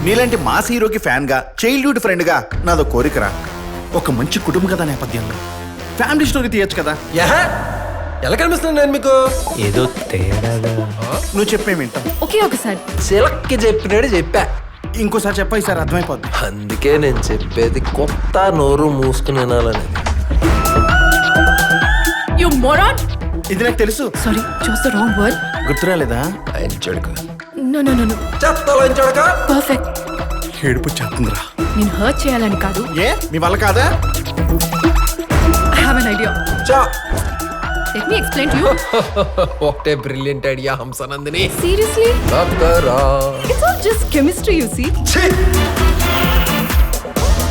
నీలాంటి మాస్ హీరోకి ఫ్యాన్ గా, చైల్డ్హుడ్ ఫ్రెండ్ గా నాదో కోరికరా. ఒక మంచి కుటుంబ కథ నేపథ్యంలో ఫ్యామిలీ స్టోరీ తీయచ్చు కదా. ఎలా కనిపిస్తుంది నేను మీకు? ఏదో తేడాగా. నువ్వు చెప్పే వింటాం. ఓకే ఒకసారి చిలక్కి చెప్పినాడు చెప్పా. ఇంకోసారి చెప్పా, ఈసారి అర్థమైపోద్ది. అందుకే నేను చెప్పేది కొత్త నోరు మూసుకుని వినాలనేది. You moron. ఇది నాకు తెలుసు. Sorry, choose the wrong word. గుర్తురాలేదా? ఆయన చెడుక నో నో నో నో. చెత్తలో చెడుక. పర్ఫెక్ట్. ఏడుపు చేస్తుందిరా. నేను హర్ట్ చేయాలని కాదు. ఏ మీ వల్ల కాదా? I have an idea. చా. Let me explain to you. What a brilliant idea Hamsanandini. Seriously? అక్కరా. It's all just chemistry you see.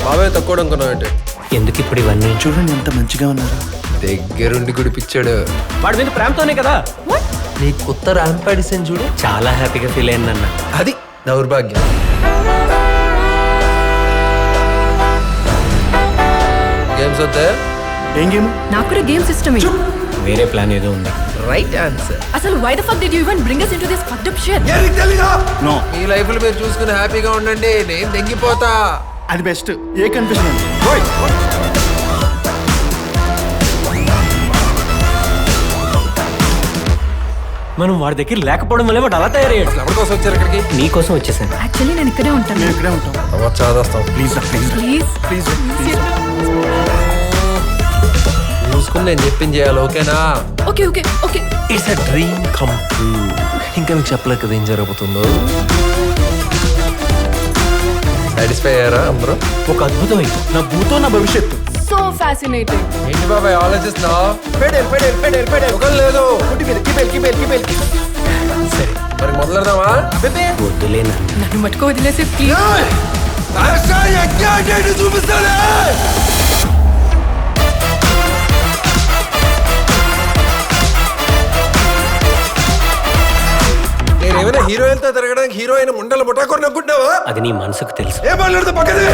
బాబాయ్ తక్కువ అనుకున్నావంటే. ఎందుకు ఇప్పుడు ఇవన్నీ? చూడండి ఎంత మంచిగా ఉన్నారు. దగ్గరుండి గుడిపిచ్చాడు. వాడి మీద ప్రేమతోనే కదా. వాట్? నీ కొత్త ర్యాంపాడిసన్ చూడు. చాలా హ్యాపీగా ఫీల్ అయ్యాను. అది దౌర్భాగ్యం. గేమ్స్ వద్దా? ఏం గేమ్? నాకు కూడా గేమ్ సిస్టమ్ ఇది. వేరే ప్లాన్ ఏదో ఉందా? Right answer. అసలు why the fuck did you even bring us into this fucked up shit? No, మీ లైఫ్ లో మీరు చూసుకుని హ్యాపీగా ఉండండి. నేను తెంగిపోతా. అది బెస్ట్. ఏ కన్ఫ్యూజన్ ఉంది? మనం వాడి దగ్గర లేకపోవడం వల్ల వాడు అలా తయారయ్యాడు. ఎవరి కోసం వచ్చారు ఇక్కడికి? నీ కోసం వచ్చేసాను. యాక్చువల్లీ నేను ఇక్కడే ఉంటాను. మేము ఇక్కడే ఉంటాం. చాదాస్తాం. Please please please please. చూసుకుని నేను చెప్పింది చేయాలి. ఓకేనా? Okay okay okay. It's a dream come true. ఇంకా మీకు చెప్పలేక కదా ఏం జరుగుతుందో. సాటిస్ఫై అయ్యారా అందరూ? ఒక అద్భుతం అయింది. నా భూతో నా భవిష్యత్తు. So fascinating. ఏంటి బాబాయ్ ఆలోచిస్తున్నావు? ఒకరు లేదు. సరే మరి మొదలెడదామా? వద్దులే నన్ను. నన్ను మట్టుకో వదిలేసి ప్లీజ్. చూపిస్తానే. నేనేమైనా హీరోయిన్తో తిరగడానికి హీరోయిన్ ముండలు ముఠాకొని అనుకుంటున్నావా? అది నీ మనసుకు తెలుసు. ఏం మాట్లాడుతూ పక్కనే.